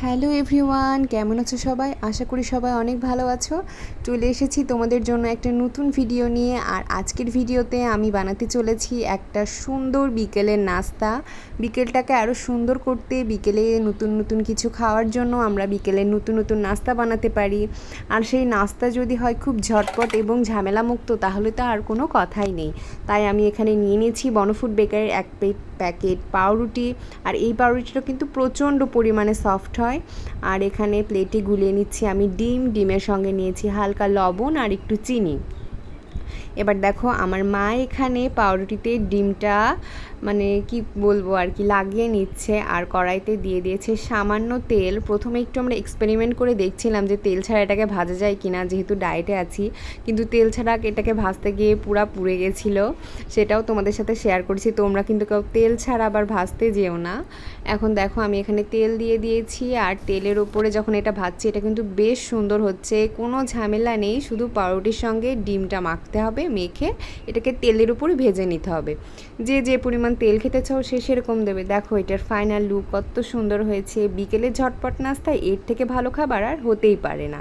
Hello everyone, কেমন আছো সবাই? আশা করি সবাই অনেক ভালো আছো। চলে এসেছি তোমাদের জন্য একটা নতুন ভিডিও নিয়ে। আর আজকের ভিডিওতে আমি বানাতে চলেছি একটা সুন্দর বিকেলের নাস্তা। বিকেলটাকে আরও সুন্দর করতে, বিকেলে নতুন নতুন কিছু খাওয়ার জন্য আমরা বিকেলে নতুন নতুন নাস্তা বানাতে পারি। আর সেই নাস্তা যদি হয় খুব ঝটপট এবং ঝামেলামুক্ত, তাহলে তো আর কোনো কথাই নেই। তাই আমি এখানে নিয়ে নিয়েছি বনফুড বেকারির এক প্যাকেট পাউরুটি। আর এই পাউরুটিটা কিন্তু প্রচণ্ড পরিমাণে সফট হয়। আর এখানে প্লেটে গুলিয়ে নিচ্ছি আমি ডিমের সঙ্গে নিয়েছি হালকা লবণ আর একটু চিনি। এবার দেখো আমার মা এখানে পাউরুটিতে ডিমটা মানে কি বলবো আর কি লাগিয়ে নিচ্ছে, আর কড়াইতে দিয়ে দিয়েছে সামান্য তেল। প্রথমে একটু আমরা এক্সপেরিমেন্ট করে দেখছিলাম যে তেল ছাড়া এটাকে ভাজা যায় কি না, যেহেতু ডায়েটে আছি। কিন্তু তেল ছাড়া এটাকে ভাজতে গিয়ে পুরা পুড়ে গেছিলো, সেটাও তোমাদের সাথে শেয়ার করছি। তোমরা কিন্তু কেউ তেল ছাড়া আবার ভাজতে যেও না। এখন দেখো আমি এখানে তেল দিয়ে দিয়েছি, আর তেলের ওপরে যখন এটা ভাজছি এটা কিন্তু বেশ সুন্দর হচ্ছে, কোনো ঝামেলা নেই। শুধু পাউরুটির সঙ্গে ডিমটা মাখতে হবে, মেখে এটাকে তেলের উপরে ভেজে নিতে হবে। যে পরিমাণ তেল খেতে চাও সে সেরকম দেবে। দেখো এটার ফাইনাল লুক কত সুন্দর হয়েছে। বিকেলে ঝটপট নাস্তায় এর থেকে ভালো খাবার আর হতেই পারে না।